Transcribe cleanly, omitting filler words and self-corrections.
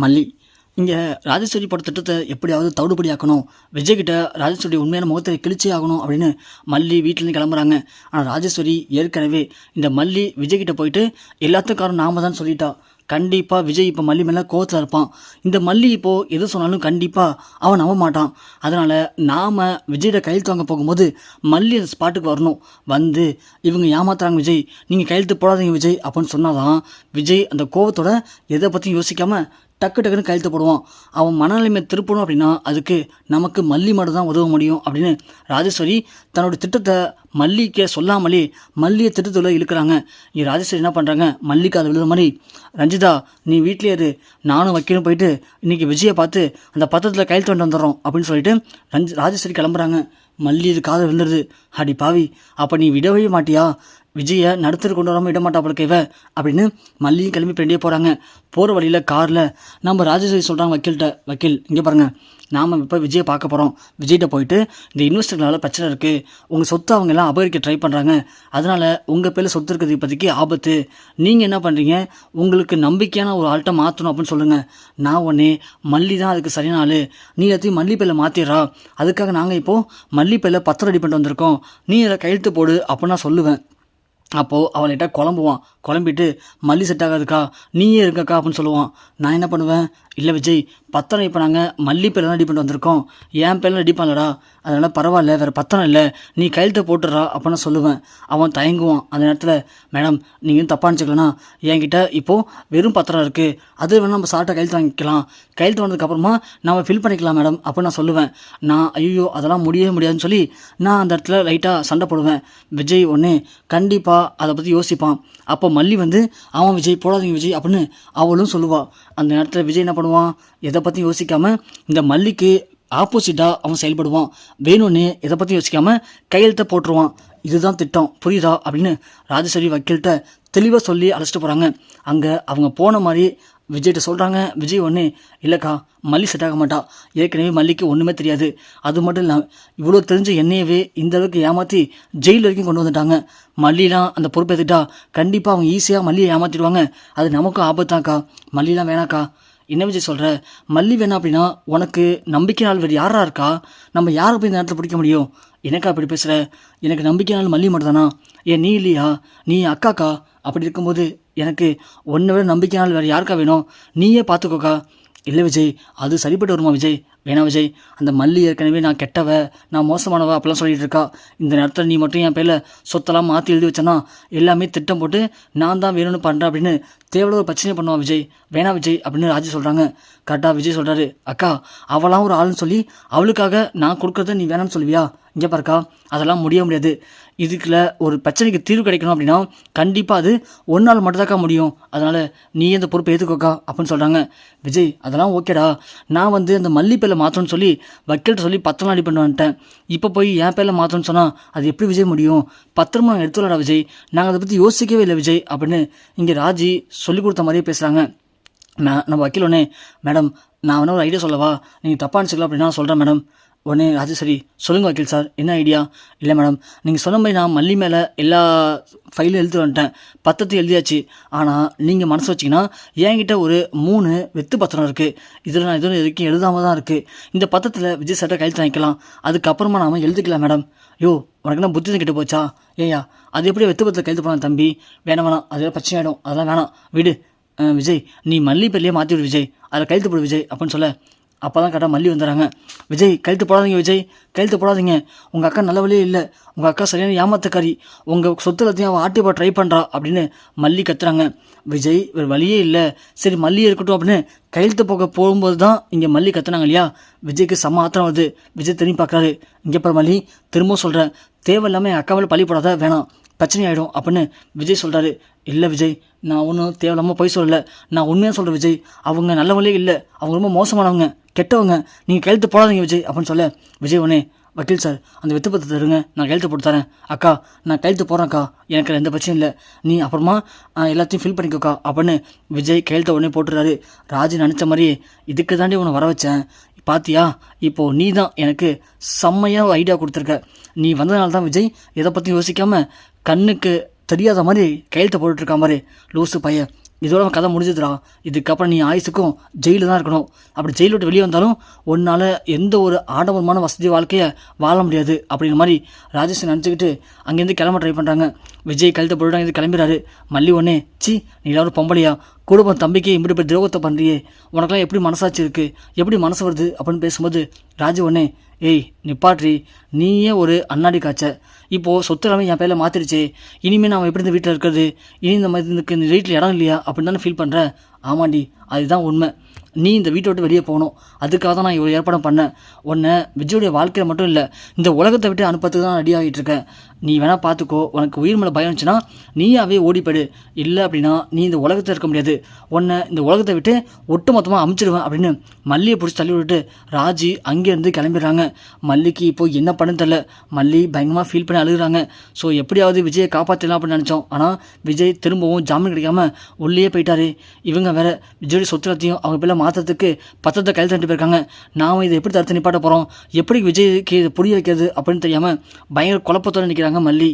மல்லி. இங்கே ராஜேஸ்வரி போட்ட திட்டத்தை எப்படியாவது தவிடுபடியாக்கணும், விஜய்கிட்ட ராஜேஸ்வரி உண்மையான முகத்தை கிழிச்சே ஆகணும் அப்படின்னு மல்லி வீட்டிலேருந்து கிளம்புறாங்க. ஆனால் ராஜேஸ்வரி ஏற்கனவே இந்த மல்லி விஜய்கிட்ட போயிட்டு எல்லாத்துக்காரும் நாம தான் சொல்லிட்டா. கண்டிப்பாக விஜய் இப்போ மல்லி மேலே கோவத்தில் இருப்பான். இந்த மல்லி இப்போது எது சொன்னாலும் கண்டிப்பாக அவன் நம்ப மாட்டான். அதனால் நாம் விஜய்கிட்ட கையெழுத்து வாங்க போகும்போது மல்லி அந்த ஸ்பாட்டுக்கு வரணும். வந்து இவங்க ஏமாத்துறாங்க விஜய், நீங்கள் கையெழுத்து போடாதீங்க விஜய் அப்படின்னு சொன்னாதான் விஜய் அந்த கோவத்தோட எதை பற்றியும் யோசிக்காமல் டக்குன்னு கையெழுத்து போடுவான். அவன் மனநிலைமை திருப்பணும் அப்படின்னா அதுக்கு நமக்கு மல்லி மட்டும் தான் உதவ முடியும் அப்படின்னு ராஜேஸ்வரி தன்னோட திட்டத்தை மல்லிக்கு சொல்லாமலே மல்லியை திட்டத்தில் இழுக்கிறாங்க. இங்கே ராஜேஸ்வரி என்ன பண்ணுறாங்க, மல்லிக்கு அதை விழுத மாதிரி, ரஞ்சிதா நீ வீட்லேயே இரு, நானும் வைக்கணும் போயிட்டு இன்றைக்கி விஜயை பார்த்து அந்த பத்திரத்தில் கையெழுத்து கொண்டு வந்துடுறோம் அப்படின்னு சொல்லிட்டு ராஜேஸ்வரி கிளம்புறாங்க. மல்லி இது காதை விழுந்துருது. அடி பாவி, அப்போ நீ விடவே மாட்டியா, விஜயை நடுத்தர் கொண்டு வராமல் விட மாட்டாப்பளுக்கு இவ அப்படின்னு மல்லியும் கிளம்பி ஃப்ரெண்டே போகிறாங்க. போகிற வழியில் காரில் நம்ம ராஜேஸ்வரி சொல்கிறாங்க வக்கீல்கிட்ட, வக்கீல் இங்கே பாருங்கள், நாம் இப்போ விஜயை பார்க்க போகிறோம். விஜய்கிட்ட போயிட்டு இந்த இன்வெஸ்டர்களால் பிரச்சனை இருக்குது, உங்கள் சொத்தை அவங்க எல்லாம் அபகரிக்க ட்ரை பண்ணுறாங்க, அதனால் உங்கள் பேரில் சொத்து இருக்கிறது இப்போதைக்கு ஆபத்து. நீங்கள் என்ன பண்ணுறீங்க, உங்களுக்கு நம்பிக்கையான ஒரு ஆள்கிட்ட மாற்றணும் அப்படின்னு சொல்லுங்கள். நான் உடனே மல்லி தான் அதுக்கு சரியான ஆள், நீ எல்லாத்தையும் மல்லி பேரில் மாற்றிடுறா, அதுக்காக நாங்கள் இப்போது மல்லி பேரில் பத்திரம் ரெடி பண்ணிட்டு வந்திருக்கோம், நீ இதை கையெழுத்து போடு அப்படின்னு நான் சொல்லுவேன். அப்போது அவள்கிட்ட குழம்புவான். குழம்பிட்டு மல்லி செட் ஆகாதுக்கா, நீயே இருக்கக்கா அப்படின்னு சொல்லுவான். நான் என்ன பண்ணுவேன், இல்லை விஜய் பத்திரம் இப்போ நாங்கள் மல்லி பேரில் தான் ரெடி பண்ணிட்டு வந்திருக்கோம், என் பேரில் ரெடி பண்ணலடா, அதனால் பரவாயில்ல, வேறு பத்திரம் இல்லை, நீ கையெழுத்தை போட்டுடுறா அப்படின்னு சொல்லுவேன். அவன் தயங்குவான். அந்த நேரத்தில் மேடம் நீங்கள் தப்பாக நினச்சிக்கலனா, என்கிட்ட இப்போது வெறும் பத்திரம் இருக்குது, அது வேணால் நம்ம சார்ட்டை கையெழுத்து வாங்கிக்கலாம், கையெழுத்து வந்ததுக்கப்புறமா நம்ம ஃபில் பண்ணிக்கலாம் மேடம் அப்படின்னு நான் சொல்லுவேன். நான் ஐயோ அதெல்லாம் முடியவே முடியாதுன்னு சொல்லி நான் அந்த இடத்துல லைட்டாக சண்டை போடுவேன். விஜய் ஒன்று கண்டிப்பாக அதை பற்றி யோசிப்பான். அப்போ மல்லி வந்து அவன் விஜய் போடாதீங்க விஜய் அப்படின்னு அவளும் சொல்லுவாள். அந்த நேரத்தில் விஜய் என்ன பண்ணுவான், எதை பற்றி யோசிக்காமல் இந்த மல்லிக்கு ஆப்போசிட்டாக அவன் செயல்படுவான். வேணும்னு எதை பற்றி யோசிக்காமல் கையெழுத்தை போட்டுருவான். இதுதான் திட்டம், புரியுதா அப்படின்னு ராஜேஸ்வரி வக்கீல்கிட்ட தெளிவாக சொல்லி அழைச்சிட்டு போகிறாங்க. அங்கே அவங்க போன மாதிரி விஜய்கிட்ட சொல்கிறாங்க. விஜய் ஒன்று இல்லைக்கா, மல்லி செட் ஆக மாட்டா, ஏற்கனவே மல்லிக்கு ஒன்றுமே தெரியாது, அது மட்டும் இல்லை இவ்வளோ தெரிஞ்ச என்னையவே இந்த அளவுக்கு ஏமாற்றி ஜெயில் வரைக்கும் கொண்டு வந்துட்டாங்க, மல்லிலாம் அந்த பொறுப்பை எடுத்துட்டா கண்டிப்பாக அவங்க ஈஸியாக மல்லியை ஏமாற்றிடுவாங்க, அது நமக்கும் ஆபத்தாக்கா, மல்லிலாம் வேணாக்கா. என்ன விஜய் சொல்கிற, மல்லி வேணாம் அப்படின்னா உனக்கு நம்பிக்கை நாள் வேறு யாரா இருக்கா, நம்ம யாரை போய் இந்த நேரத்தில் பிடிக்க முடியும், எனக்கா அப்படி பேசுகிற, எனக்கு நம்பிக்கை நாள் மல்லி மட்டும் தானா, ஏன் நீ இல்லையா, நீ அக்காக்கா, அப்படி இருக்கும்போது எனக்கு ஒன்றை விட நம்பிக்கை நாள் வேறு யாருக்கா வேணும், நீயே பார்த்துக்கோக்கா. இல்லை விஜய் அது சரிப்பட்டு வருமா விஜய், வேணாம் விஜய், அந்த மல்லி ஏற்கனவே நான் கெட்டவ, நான் மோசமானவ அப்படிலாம் சொல்லிகிட்டு இருக்கா, இந்த நேரத்தில் நீ மட்டும் என் பேரில் சொத்தெல்லாம் மாற்றி எழுதி வச்சேன்னா எல்லாமே திட்டம் போட்டு நான் தான் வேணும்னு பண்ணுறேன் அப்படின்னு தேவையில்ல ஒரு பிரச்சனை பண்ணுவான் விஜய், வேணாம் விஜய் அப்படின்னு ராஜி சொல்கிறாங்க. கரெக்டாக விஜய் சொல்கிறாரு, அக்கா அவளாம் ஒரு ஆளுன்னு சொல்லி அவளுக்காக நான் கொடுக்குறத நீ வேணாம்னு சொல்லுவியா, இங்கே பாருக்கா அதெல்லாம் முடியாது, இதுக்குள்ள ஒரு பிரச்சனைக்கு தீர்வு கிடைக்கணும் அப்படின்னா கண்டிப்பாக அது ஒரு நாள் மட்டும்தாக்கா முடியும், அதனால் நீ அந்த பொறுப்பை ஏற்றுக்கோக்கா அப்படின்னு சொல்கிறாங்க. விஜய் அதெல்லாம் ஓகேடா, நான் வந்து அந்த மல்லி பேரில் மாற்றணும்னு சொல்லி வக்கீல்கிட்ட சொல்லி பத்திரம் ரெடி பண்ணி வந்துட்டேன், இப்போ போய் என் பேரில் மாற்றணும்னு சொன்னால் அது எப்படி விஜய் முடியும், பத்திரமா நாங்கள் எடுத்துடா விஜய், நாங்கள் அதை பற்றி யோசிக்கவே இல்லை விஜய் அப்படின்னு இங்கே ராஜி சொல்லி கொடுத்த மாதிரியே பேசுகிறாங்க. நம்ம வக்கீல் ஒன்னே, மேடம் நான் வேணா ஒரு ஐடியா சொல்லவா, நீங்கள் தப்பாக நினச்சிக்கலாம் அப்படின்னா நான் சொல்கிறேன் மேடம். உடனே ராஜேஸ்வரி சொல்லுங்கள் வக்கீல் சார் என்ன ஐடியா. இல்லை மேடம் நீங்கள் சொன்ன மாதிரி நான் மல்லி மேலே எல்லா ஃபைலும் எழுதி வந்துட்டேன், பத்திரத்தையும் எழுதியாச்சு, ஆனால் நீங்கள் மனசு வச்சிங்கன்னா என்கிட்ட ஒரு 3 வெத்து பத்திரம் இருக்குது, இதில் நான் எதுவும் எதுக்கும் எழுதாமல் தான் இருக்குது, இந்த பத்திரத்தில் விஜய் சார்ட்ட கையெழுத்து வாங்கிக்கலாம், அதுக்கப்புறமா நாம் எழுதிக்கலாம் மேடம். யோ உனக்கு என்ன புத்தி கிட்ட போச்சா, ஏயா அது எப்படி வெத்து பத்திரத்தில் கையெழுத்து போகலாம் தம்பி, வேணாம் அது பிரச்சனை ஆகிடும், அதெல்லாம் வேணாம் விடு விஜய், நீ மல்லி பேர்லேயே மாற்றி விடு விஜய், அதில் கையெழுத்து போடு விஜய் அப்படின்னு சொல்ல, அப்போ தான் கரெக்டாக மல்லி வந்துடுறாங்க. விஜய் கையெழுத்து போடாதீங்க விஜய், கையெழுத்து போடாதீங்க, உங்கள் அக்கா நல்ல வழியே இல்லை, உங்கள் அக்கா சரியான ஏமாத்தக்காரி, உங்கள் சொத்துலத்தையும் அவள் ஆட்டி ட்ரை பண்ணுறா அப்படின்னு மல்லி கத்துறாங்க. விஜய் வேறு வழியே இல்லை, சரி மல்லியே இருக்கட்டும் அப்படின்னு கையெழுத்து போகும்போது தான் இங்கே மல்லி கத்துனாங்க இல்லையா, விஜய்க்கு செம்ம ஆத்திரம் வருது. விஜய் திரும்பி பார்க்குறாரு, இங்கே பாரு மல்லி திரும்பவும் சொல்கிறேன், தேவையில்லாமல் என் அக்கா மேலே பழி போடாத, வேணாம் பிரச்சனை ஆகிடும் அப்படின்னு விஜய் சொல்கிறாரு. இல்லை விஜய் நான் ஒன்றும் தேவையில்லாமல் போய் சொல்லலை, நான் உண்மையாக சொல்கிறேன் விஜய், அவங்க நல்ல வழியே இல்லை, அவங்க ரொம்ப மோசமானவங்க கெட்டவங்க, நீங்கள் கையெழுத்து போடாதீங்க விஜய் அப்படின்னு சொல்ல, விஜய் உடனே வக்கீல் சார் அந்த வெத்து பத்திரத்தை தருங்க, நான் கையெழுத்து போட்டு தரேன், அக்கா நான் கையெழுத்து போடுறேன்க்கா, எனக்கு எந்த பிரச்சனையும் இல்லை, நீ அப்புறமா எல்லாத்தையும் ஃபில் பண்ணிக்கோக்கா அப்படின்னு விஜய் கையெழுத்தை உடனே போட்டுறாரு. ராஜி நினச்ச மாதிரி இதுக்கு தாண்டி உன்னை வர வச்சேன், பாத்தியா இப்போது நீ தான் எனக்கு செம்மையாக ஐடியா கொடுத்துருக்க, நீ வந்ததுனால தான் விஜய் எதை பற்றி யோசிக்காமல் கண்ணுக்கு தெரியாத மாதிரி கையெழுத்தை போட்டுட்ருக்கா மாதிரி லூசு பையன், இதோட அவன் கதை முடிஞ்சதுடா. இதுக்கப்புறம் நீ ஆயுசுக்கும் ஜெயிலில் தான் இருக்கணும். அப்படி ஜெயிலை விட்டு வெளியே வந்தாலும் உன்னால் எந்த ஒரு ஆடம்பரமான வசதி வாழ்க்கையை வாழ முடியாது அப்படிங்கிற மாதிரி ராஜேஷ் நினச்சிக்கிட்டு அங்கேருந்து கிளம்ப ட்ரை பண்ணுறாங்க. விஜய் கழுத்தை போட்டு அங்கேருந்து கிளம்பிடுறாரு. மல்லி ஒன்னே நீ எல்லாரும் பொம்பளையா, குடும்பம் தம்பிக்கு இப்படி போய் துரோகத்தை பண்ணுறியே, உனக்கெல்லாம் எப்படி மனசாட்சி இருக்குது, எப்படி மனசு வருது அப்படின்னு பேசும்போது ராஜு ஒன்னே ஏய் நிப்பாட்ரி, நீயே ஒரு அண்ணாடி காய்ச்ச, இப்போது சொத்து எல்லாமே என் பேரில் மாற்றிடுச்சே, இனிமேல் நான் எப்படி இந்த வீட்டில் இருக்கிறது, இனி இந்த மாதிரி இந்த வீட்டில் இடம் இல்லையா அப்படின்னு தானே ஃபீல் பண்ணுறேன். ஆமாண்டி, அதுதான் உண்மை. நீ இந்த வீட்டை விட்டு வெளியே போகணும். அதுக்காக தான் நான் இவ்வளோ ஏற்பாடு பண்ணேன். உன்னை விஜயோடைய வாழ்க்கையில் மட்டும் இல்லை, இந்த உலகத்தை விட்டு அனுப்புறதுக்கு தான் ரெடி ஆகிட்டு இருக்கேன். நீ வேணால் பார்த்துக்கோ. உனக்கு உயிர் மேலே பயம் இருந்துச்சுன்னா நீயாவே ஓடிப்படு. இல்லை அப்படின்னா நீ இந்த உலகத்தில் இருக்க முடியாது. உன்னை இந்த உலகத்தை விட்டு ஒட்டு மொத்தமாக அமுச்சிடுவேன் அப்படின்னு மல்லியை பிடிச்சி தள்ளி விட்டுட்டு ராஜி அங்கேருந்து கிளம்பிடுறாங்க. மல்லிக்கு இப்போ என்ன பண்ணுன்னு தெரில. மல்லி பயங்கரமாக ஃபீல் பண்ணி அழுகுறாங்க. ஸோ எப்படியாவது விஜயை காப்பாற்றலாம் அப்படின்னு நினச்சோம். ஆனால் விஜய் திரும்பவும் ஜாமீன் கிடைக்காம உள்ளே போயிட்டாரு. இவங்க வேற விஜயோடைய சொத்துலத்தையும் அவங்க பேரில் மாற்றத்துக்கு பத்திரத்தை கையில் தண்டு போயிருக்காங்க. நாம் இதை எப்படி தடுத்து நிப்பாட்ட போகிறோம், எப்படி விஜய்க்கு இதை புரிய வைக்கிறது அப்படின்னு தெரியாமல் பயங்கர குழப்பத்தோடு நிற்கிறாங்க மல்லி.